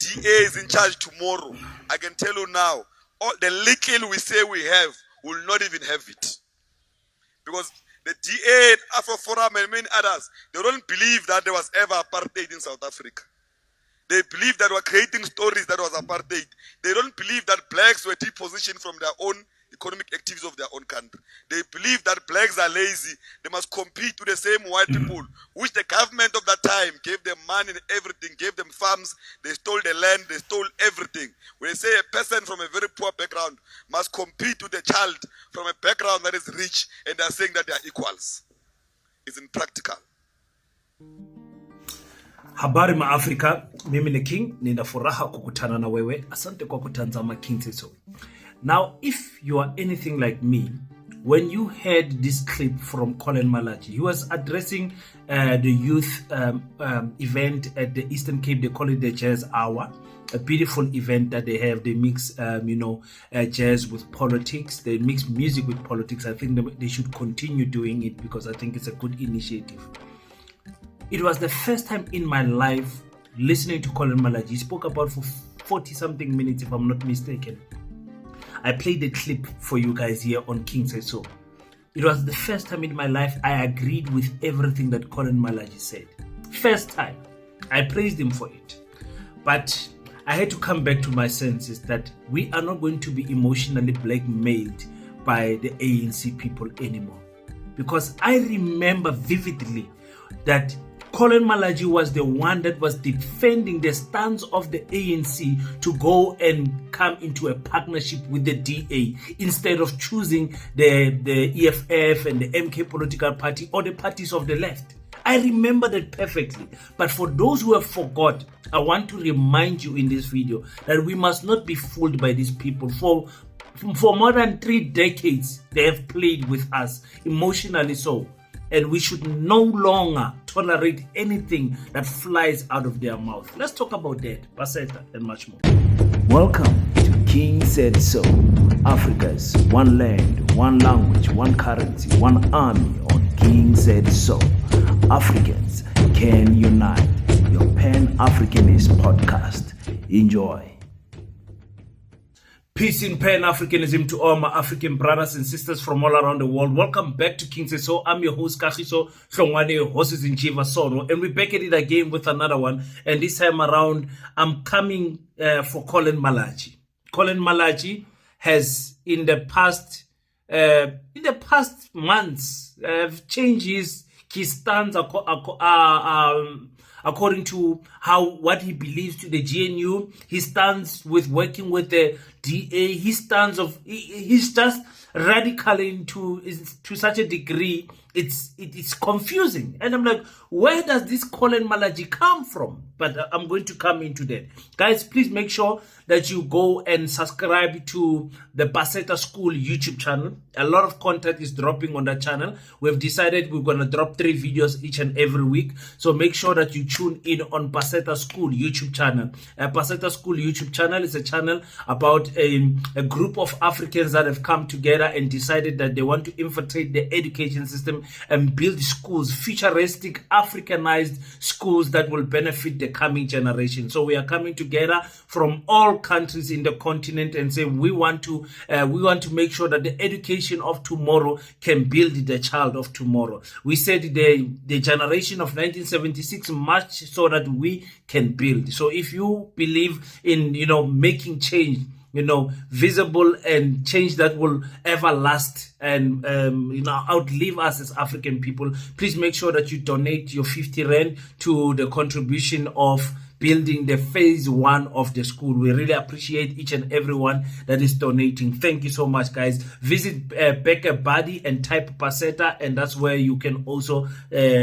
DA is in charge tomorrow, I can tell you now, all the little we say we have, will not even have it. Because the DA, Afro Forum and many others, they don't believe that there was ever apartheid in South Africa. They believe that we're creating stories that was apartheid. They don't believe that blacks were depositioned from their own economic activities of their own country. They believe that blacks are lazy. They must compete with the same white people, which the government of that time gave them money and everything, gave them farms, they stole the land, they stole everything. When they say a person from a very poor background must compete with a child from a background that is rich, and they are saying that they are equals. It's impractical. Habari ma Afrika, mimi ni King, nina furaha kukutana na wewe. Asante kwa kutazama King Says So. Now, if you are anything like me, when you heard this clip from Collen Malatjie, he was addressing the youth event at the Eastern Cape. They call it the Jazz Hour, a beautiful event that they have. They mix, jazz with politics. They mix music with politics. I think they should continue doing it because I think it's a good initiative. It was the first time in my life listening to Collen Malatjie. He spoke about for 40-something minutes, if I'm not mistaken. I played the clip for you guys here on King Says So. It was the first time in my life I agreed with everything that Collen Malatjie said. First time. I praised him for it. But I had to come back to my senses that we are not going to be emotionally blackmailed by the ANC people anymore. Because I remember vividly that Collen Malatjie was the one that was defending the stance of the ANC to go and come into a partnership with the DA instead of choosing the EFF and the MK political party or the parties of the left. I remember that perfectly. But for those who have forgot, I want to remind you in this video that we must not be fooled by these people. For more than 3 decades, they have played with us, emotionally so. And we should no longer tolerate anything that flies out of their mouth. Let's talk about that, Paseta, and much more. Welcome to King Said So, Africa's one land, one language, one currency, one army on King Said So. Africans can unite. Your Pan-Africanist podcast. Enjoy. Peace in Pan-Africanism to all my African brothers and sisters from all around the world. Welcome back to King Says So. I'm your host, Kagiso Hlongwane, horses in Chiva Sono. And we're back at it again with another one. And this time around, I'm coming for Collen Malatjie. Collen Malatjie has, in the past months, changed his stance according to what he believes to the GNU. He stands with working with the DA. He's just radical to such a degree. It's confusing. And I'm like, where does this Collen Malatjie come from? But I'm going to come into that. Guys, please make sure that you go and subscribe to the Paseta School YouTube channel. A lot of content is dropping on that channel. We've decided we're going to drop 3 videos each and every week. So make sure that you tune in on Paseta School YouTube channel. Paseta School YouTube channel is a channel about a group of Africans that have come together and decided that they want to infiltrate the education system and build schools, futuristic, Africanized schools that will benefit the coming generation. So we are coming together from all countries in the continent and say we want to make sure that the education of tomorrow can build the child of tomorrow. We said the generation of 1976 must so that we can build. So if you believe in making change, visible and change that will ever last and outlive us as African people, please make sure that you donate your 50 Rand to the contribution of building the phase 1 of the school. We really appreciate each and everyone that is donating. Thank you so much, guys. Visit Becker Buddy and type Paseta, and that's where you can also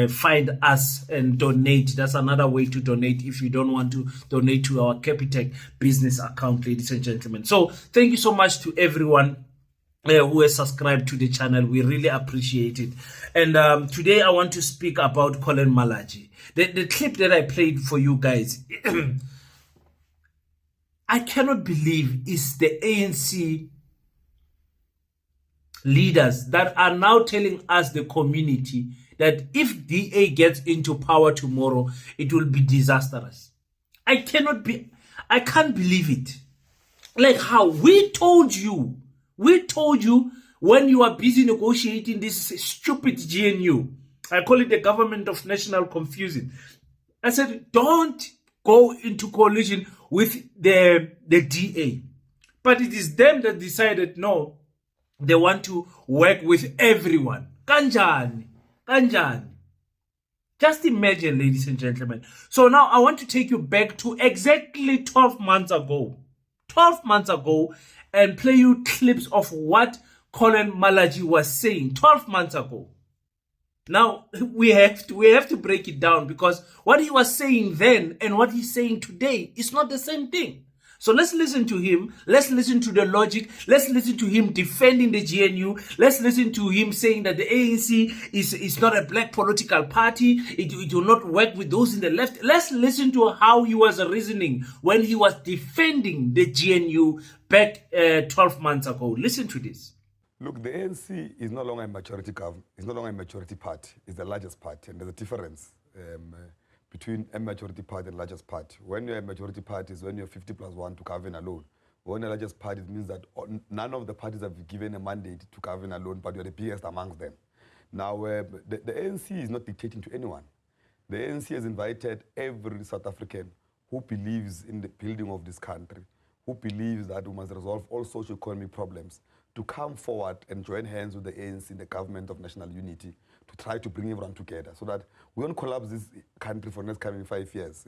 find us and donate. That's another way to donate if you don't want to donate to our Capitec business account, ladies and gentlemen. So thank you so much to everyone who has subscribed to the channel. We really appreciate it. And today I want to speak about Collen Malatjie. The clip that I played for you guys, I cannot believe is the ANC leaders that are now telling us, the community, that if DA gets into power tomorrow, it will be disastrous. I I can't believe it. Like how we told you when you are busy negotiating this stupid GNU. I call it the government of national confusion. I said, don't go into coalition with the DA. But it is them that decided, no, they want to work with everyone. Kanjani. Just imagine, ladies and gentlemen. So now I want to take you back to exactly 12 months ago. 12 months ago, and play you clips of what Collen Malatjie was saying 12 months ago. Now we have to break it down, because what he was saying then and what he's saying today is not the same thing. So let's listen to him. Let's listen to the logic. Let's listen to him defending the GNU. Let's listen to him saying that the ANC is not a black political party. It will not work with those in the left. Let's listen to how he was reasoning when he was defending the GNU back 12 months ago. Listen to this. Look, the ANC is no longer a majority government. It's no longer a majority party. It's the largest party, and there's a difference between a majority party and largest party. When you're a majority party is when you're 50+1 to govern alone. When you're largest party, it means that none of the parties have given a mandate to govern alone, but you're the biggest amongst them. Now, the ANC is not dictating to anyone. The ANC has invited every South African who believes in the building of this country, who believes that we must resolve all socio-economic problems, to come forward and join hands with the ANC in the government of national unity to try to bring everyone together so that we don't collapse this country for the next coming 5 years.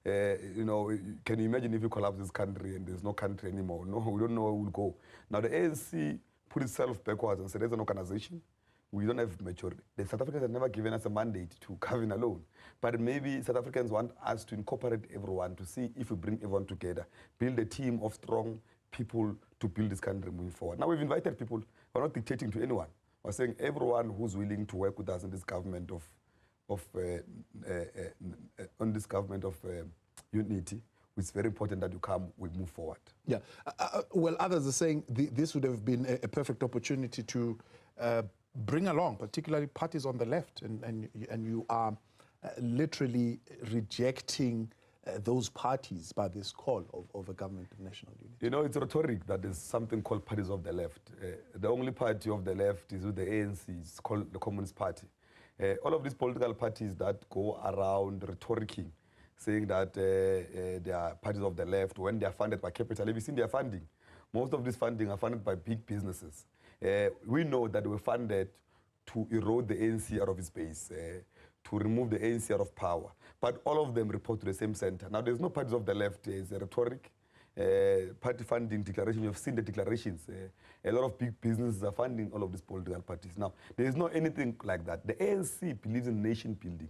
Can you imagine if you collapse this country and there's no country anymore? No, we don't know where we'll go. Now the ANC put itself backwards and said, as an organization, we don't have majority. The South Africans have never given us a mandate to govern alone. But maybe South Africans want us to incorporate everyone to see if we bring everyone together, build a team of strong people to build this country moving forward. Now we've invited people. We're not dictating to anyone. We're saying everyone who's willing to work with us in this government of unity, it's very important that you come, we move forward. Yeah. Well, others are saying this would have been a perfect opportunity to bring along, particularly parties on the left, and you are literally rejecting those parties by this call of a government of national unity. You know, it's rhetoric that there's something called parties of the left. The only party of the left is with the ANC. It's called the Communist Party. All of these political parties that go around rhetoricing, saying that they are parties of the left when they are funded by capital. Have you seen their funding? Most of this funding are funded by big businesses. We know that they were funded to erode the ANC out of its base, to remove the ANC out of power. But all of them report to the same center. Now, there's no parties of the left. It's a rhetoric. Party funding declaration, you've seen the declarations. A lot of big businesses are funding all of these political parties. Now, there is not anything like that. The ANC believes in nation building.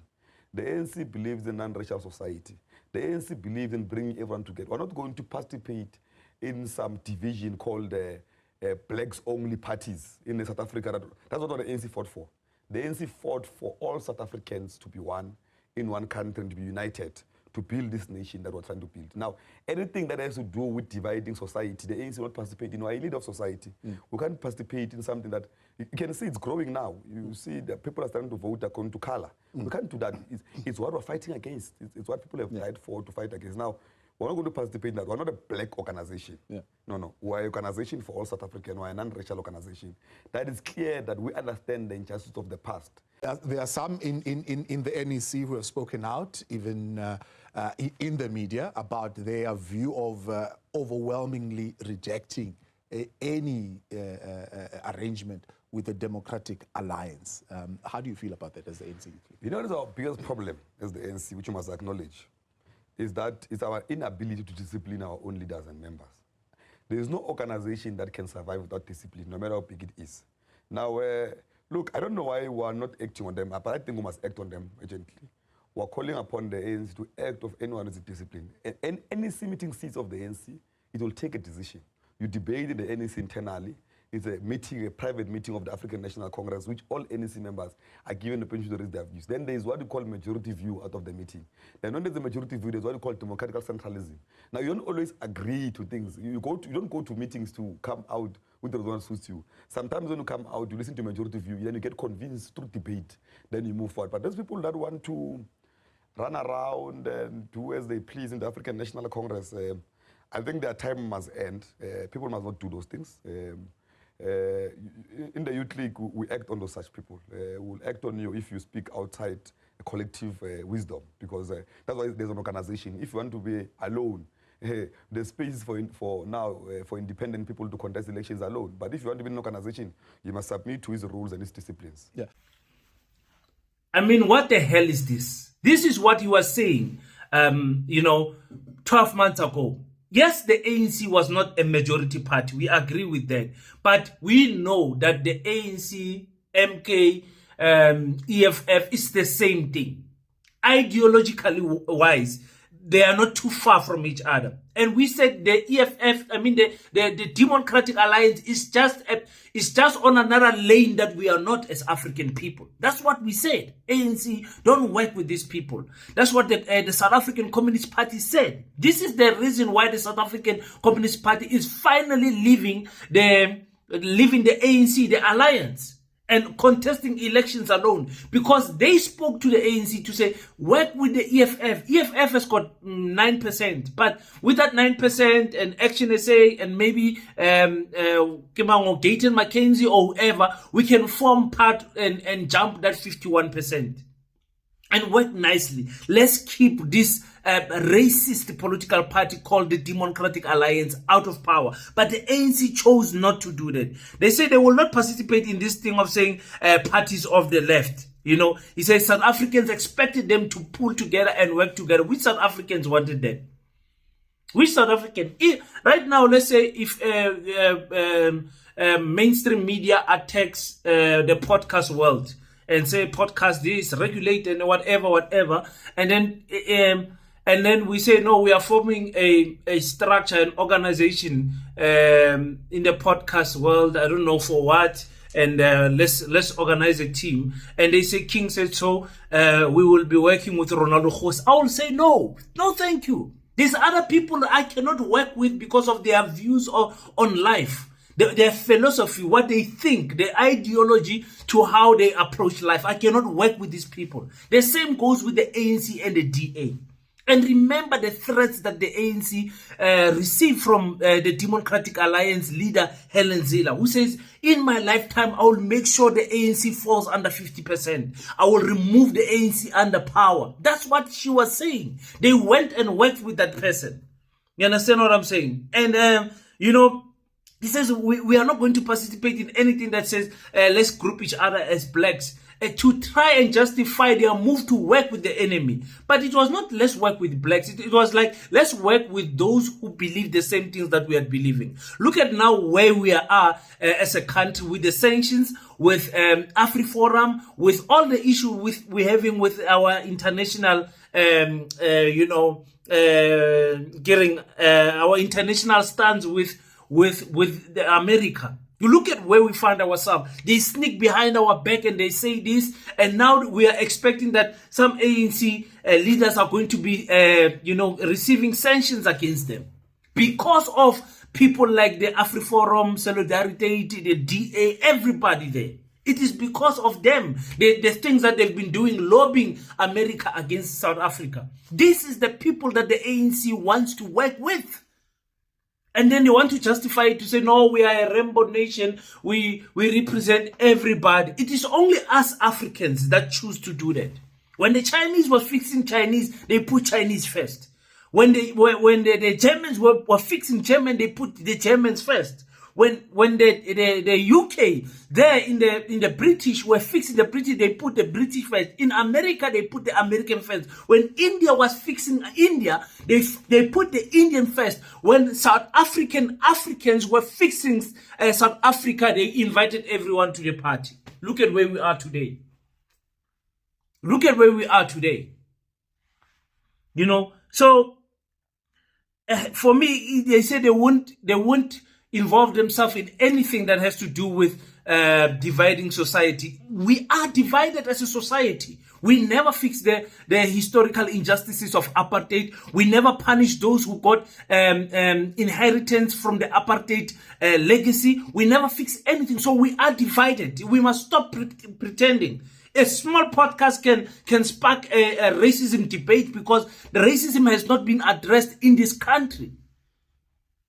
The ANC believes in non-racial society. The ANC believes in bringing everyone together. We're not going to participate in some division called blacks-only parties in South Africa. That's not what the ANC fought for. The ANC fought for all South Africans to be one, in one country, and to be united, to build this nation that we're trying to build. Now, anything that has to do with dividing society, the ANC will not participate in. We're a leader of society. We can't participate in something that, you can see it's growing now. You see that people are starting to vote according to color. We can't do that. It's what we're fighting against. It's what people have died for, to fight against. Now, we're not going to participate in that. We're not a black organization. No. We're an organization for all South Africans. We're a non-racial organization. That is clear that we understand the injustice of the past. There are some in the NEC who have spoken out, even in the media, about their view of overwhelmingly rejecting any arrangement with the Democratic Alliance. How do you feel about that as the ANC? You know, that's our biggest problem as the ANC, which you must acknowledge, is that it's our inability to discipline our own leaders and members. There is no organization that can survive without discipline, no matter how big it is. Now, look, I don't know why we are not acting on them, but I think we must act on them urgently. We're calling upon the ANC to act of anyone who is disciplined. And any meeting seats of the ANC, it will take a decision. You debate in the ANC internally. It's a meeting, a private meeting of the African National Congress, which all NEC members are given the opportunity to raise their views. Then there is what we call majority view out of the meeting. Then when there's a majority view, there's what we call democratic centralism. Now, you don't always agree to things. You don't go to meetings to come out with the one suits you. Sometimes when you come out, you listen to majority view, then you get convinced through debate, then you move forward. But those people that want to run around and do as they please in the African National Congress. I think their time must end. People must not do those things. In the Youth League, we act on those such people. We'll act on you if you speak outside a collective wisdom, because that's why there's an organization. If you want to be alone, there's space for now for independent people to contest elections alone. But if you want to be in an organization, you must submit to his rules and his disciplines. Yeah. I mean, what the hell is this? This is what he was saying, 12 months ago. Yes, the ANC was not a majority party. We agree with that. But we know that the ANC, MK, EFF is the same thing. Ideologically wise, they are not too far from each other. And we said the EFF, the Democratic Alliance is just on another lane that we are not as African people. That's what we said. ANC, don't work with these people. That's what the South African Communist Party said. This is the reason why the South African Communist Party is finally leaving the ANC, the alliance, and contesting elections alone, because they spoke to the ANC to say, work with the EFF. EFF has got 9%, but with that 9% and Action SA and maybe Gayton Mackenzie or whoever, we can form part and jump that 51% and work nicely. Let's keep this racist political party called the Democratic Alliance out of power. But the ANC chose not to do that. They say they will not participate in this thing of saying parties of the left. He says South Africans expected them to pull together and work together. Which South Africans wanted that? Which South African? Right now, let's say if mainstream media attacks the podcast world and say podcast this, regulate and whatever, and then we say, no, we are forming a structure, an organization in the podcast world. I don't know for what. And let's organize a team. And they say, King said so, we will be working with Ronaldo Khosi. I will say, no, thank you. There's other people I cannot work with because of their views on life. Their philosophy, what they think, their ideology to how they approach life. I cannot work with these people. The same goes with the ANC and the DA. And remember the threats that the ANC received from the Democratic Alliance leader, Helen Zille, who says, in my lifetime, I will make sure the ANC falls under 50%. I will remove the ANC under power. That's what she was saying. They went and worked with that person. You understand what I'm saying? And, he says, we are not going to participate in anything that says, let's group each other as blacks. To try and justify their move to work with the enemy. But it was not let's work with blacks. It was like let's work with those who believe the same things that we are believing. Look at now where we are as a country with the sanctions, with AfriForum, with all the issues we're having with our international, getting our international stance with America. You look at where we find ourselves. They sneak behind our back and they say this. And now we are expecting that some ANC leaders are going to be, receiving sanctions against them. Because of people like the AfriForum, Solidarity, the DA, everybody there. It is because of them, the things that they've been doing, lobbying America against South Africa. This is the people that the ANC wants to work with. And then they want to justify it to say, no, we are a rainbow nation. We represent everybody. It is only us Africans that choose to do that. When the Chinese was fixing Chinese, they put Chinese first. When the Germans were fixing German, they put the Germans first. When the UK there in the British were fixing the British, they put the British first. In America, they put the American first. When India was fixing India, they put the Indian first. When South Africans were fixing South Africa, they invited everyone to the party. Look at where we are today. Look at where we are today. So for me, they say they won't involve themselves in anything that has to do with dividing society. We are divided as a society. We never fix the historical injustices of apartheid. We never punish those who got inheritance from the apartheid legacy. We never fix anything. So we are divided. We must stop pretending. A small podcast can spark a racism debate because the racism has not been addressed in this country.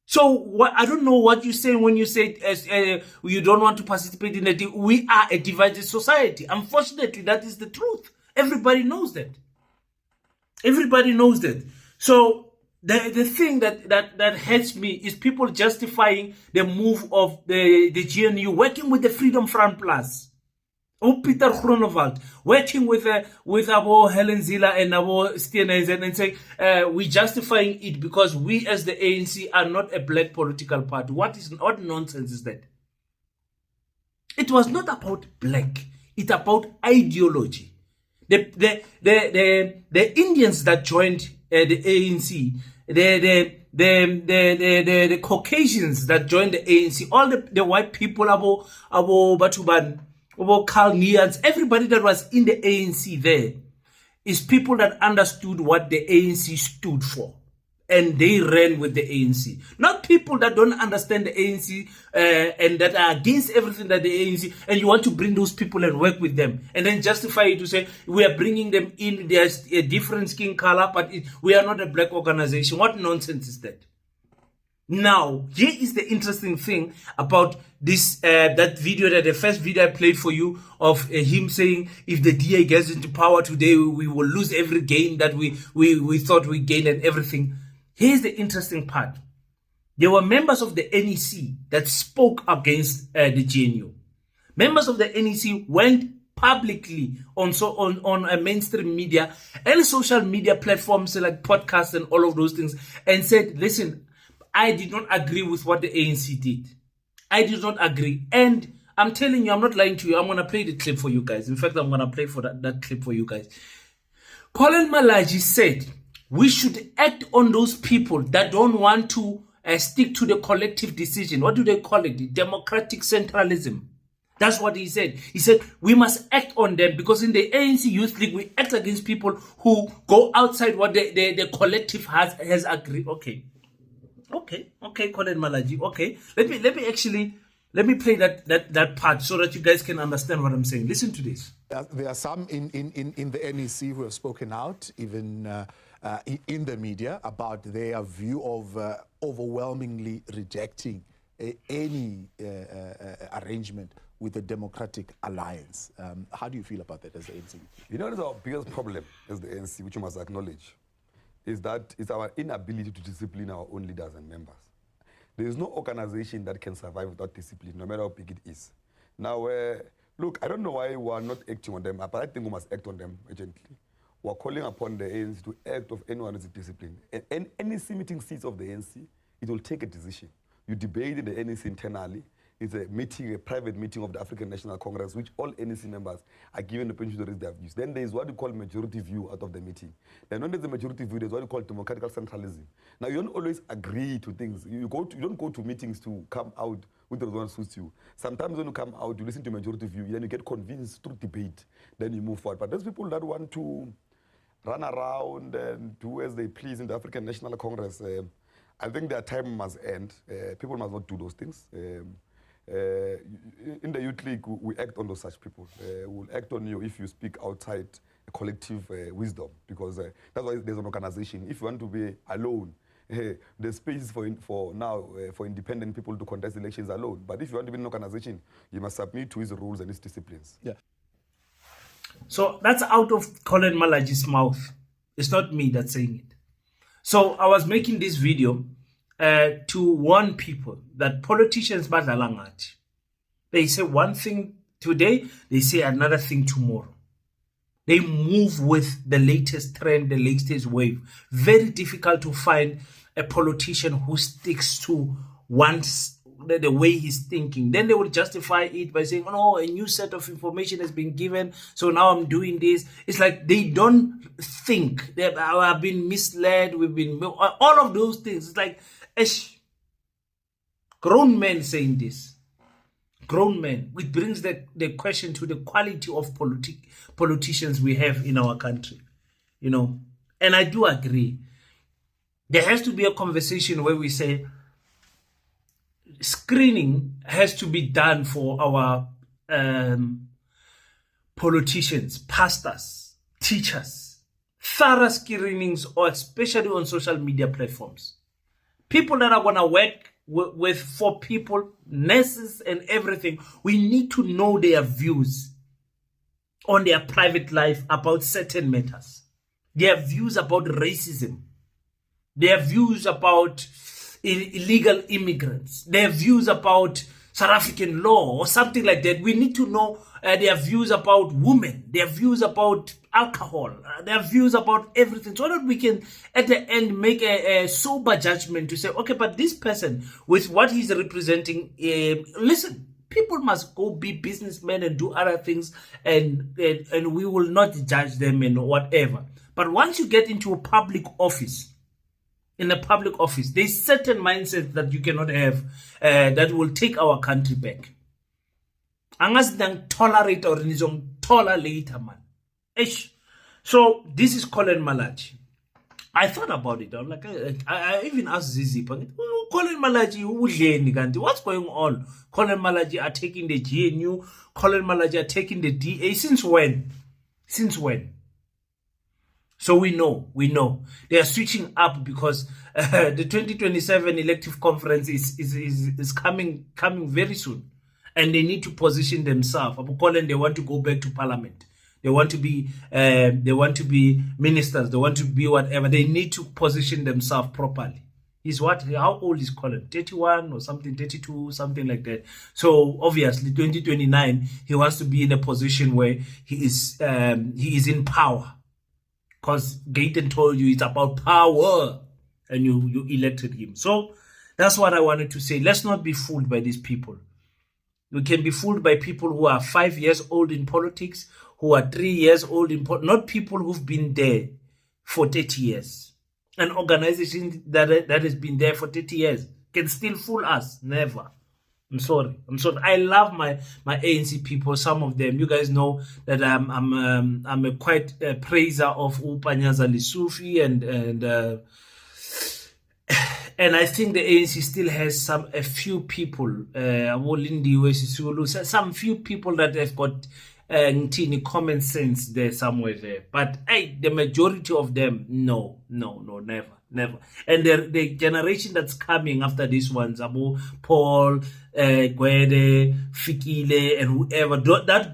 So I don't know what you're saying when you say you don't want to participate in it. We are a divided society. Unfortunately, that is the truth. Everybody knows that. Everybody knows that. So the thing that hurts me is people justifying the move of the GNU working with the Freedom Front Plus. Oh, Peter Groenewald working with our Helen Ziller and our Steenhuisen and saying we're justifying it because we as the ANC are not a black political party. What nonsense is that? It was not about black. It's about ideology. The Indians that joined the ANC, the Caucasians that joined the ANC, all the white people, Abo Batuban, about Kalnians, everybody that was in the ANC there is people that understood what the ANC stood for. And they ran with the ANC. Not people that don't understand the ANC and that are against everything that the ANC, and you want to bring those people and work with them. And then justify it to say, we are bringing them in, there's a different skin color, but we are not a black organization. What nonsense is that? Now, here is the interesting thing about this, that video, that the first video I played for you of him saying, if the DA gets into power today, we will lose every gain that we thought we gained and everything. Here's the interesting part. There were members of the NEC that spoke against the GNU. Members of the NEC went publicly on mainstream media and social media platforms like podcasts and all of those things and said, listen, I did not agree with what the ANC did. I did not agree. And I'm telling you, I'm not lying to you. I'm going to play the clip for you guys. In fact, I'm going to play for that clip for you guys. Collen Malatjie said, we should act on those people that don't want to stick to the collective decision. What do they call it? Democratic centralism. That's what he said. He said, we must act on them because in the ANC Youth League, we act against people who go outside what the collective has agreed. Okay, Collen Malatjie. Okay, let me play that part so that you guys can understand what I'm saying. Listen to this. There are some in the NEC who have spoken out, even in the media, about their view of overwhelmingly rejecting any arrangement with the Democratic Alliance. How do you feel about that as the ANC? You know, our biggest problem as the ANC, which you must acknowledge, is that it's our inability to discipline our own leaders and members. There is no organization that can survive without discipline, no matter how big it is. Now, look, I don't know why we are not acting on them, but I think we must act on them urgently. We are calling upon the ANC to act of anyone who is disciplined. And any meeting seats of the ANC, it will take a decision. You debate in the ANC internally. It's a meeting, a private meeting of the African National Congress, which all NEC members are given the opportunity to raise their views. Then there is what you call majority view out of the meeting. Then when there's a majority view, there's what you call democratic centralism. Now, you don't always agree to things. You don't go to meetings to come out with the one that suits you. Sometimes when you come out, you listen to majority view, then you get convinced through debate, then you move forward. But there's people that want to run around and do as they please in the African National Congress. I think their time must end. People must not do those things. In the Youth League, we act on those such people. We'll act on you if you speak outside a collective wisdom, because that's why there's an organization. If you want to be alone, there's space for independent people to contest elections alone. But if you want to be an organization, you must submit to his rules and his disciplines. Yeah. So that's out of Collen Malatjie's mouth. It's not me that's saying it. So I was making this video to warn people that politicians badlalangati. They say one thing today, they say another thing tomorrow. They move with the latest trend, the latest wave. Very difficult to find a politician who sticks to the way he's thinking. Then they will justify it by saying, oh, a new set of information has been given, so now I'm doing this. It's like they don't think. They have been misled, all of those things. It's like, grown men saying this. Grown men, which brings the question to the quality of politicians we have in our country. You know, and I do agree. There has to be a conversation where we say, screening has to be done for our politicians, pastors, teachers, thorough screenings, or especially on social media platforms. People that are going to work for people, nurses and everything, we need to know their views on their private life about certain matters. Their views about racism. Their views about illegal immigrants. Their views about South African law or something like that. We need to know their views about women, their views about alcohol, their views about everything, so that we can at the end make a sober judgment to say, okay, but this person with what he's representing, listen, people must go be businessmen and do other things, and we will not judge them and whatever. But once you get into a public office, in a public office, there's certain mindsets that you cannot have that will take our country back. Angas dang tolerate or nizong tolerate man. Ish. So this is Collen Malatjie. I thought about it. I'm like, I even asked Zizi, Collen Malatjie, what's going on? Collen Malatjie are taking the GNU. Collen Malatjie are taking the DA. Since when? Since when? So we know they are switching up because the 2027 elective conference is coming very soon, and they need to position themselves. Abu Collen, they want to go back to parliament. They want to be ministers. They want to be whatever. They need to position themselves properly. He's what? How old is Collen? 31 or something, 32, something like that. So obviously 2029, he wants to be in a position where he is in power. Because Gayton told you it's about power, and you elected him. So that's what I wanted to say. Let's not be fooled by these people. We can be fooled by people who are 5 years old in politics, who are 3 years old in politics, not people who've been there for 30 years. An organization that has been there for 30 years can still fool us. Never. I'm sorry. I love my ANC people. Some of them, you guys know that I'm a quite praiser of Upanyaza Lissufi and I think the ANC still has a few people, some few people that have got common sense there somewhere there. But hey, the majority of them, no, never. And the generation that's coming after these ones, Abu Paul, Gwede, Fikile, and whoever, that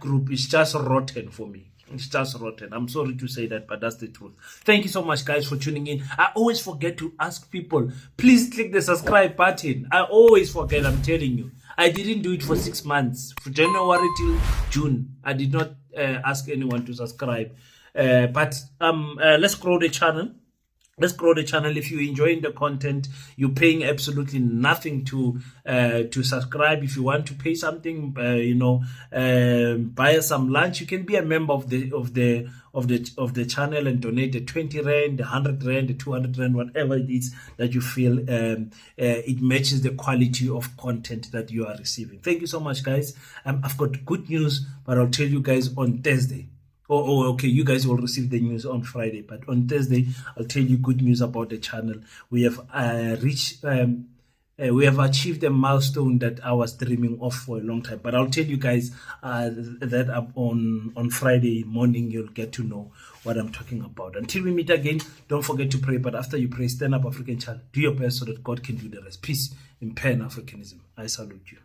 group is just rotten for me. It's just rotten. I'm sorry to say that, but that's the truth. Thank you so much, guys, for tuning in. I always forget to ask people, please click the subscribe button. I always forget, I'm telling you. I didn't do it for 6 months. From January till June, I did not ask anyone to subscribe. But let's grow the channel. Let's grow the channel. If you're enjoying the content, you're paying absolutely nothing to subscribe. If you want to pay something, buy us some lunch. You can be a member of the channel and donate the 20 rand, the 100 rand, the 200 rand, whatever it is that you feel it matches the quality of content that you are receiving. Thank you so much, guys. I've got good news, but I'll tell you guys on Thursday. Okay, you guys will receive the news on Friday, but on Thursday, I'll tell you good news about the channel. We have we have achieved a milestone that I was dreaming of for a long time, but I'll tell you guys that on Friday morning, you'll get to know what I'm talking about. Until we meet again, don't forget to pray, but after you pray, stand up, African child. Do your best so that God can do the rest. Peace in Pan-Africanism. I salute you.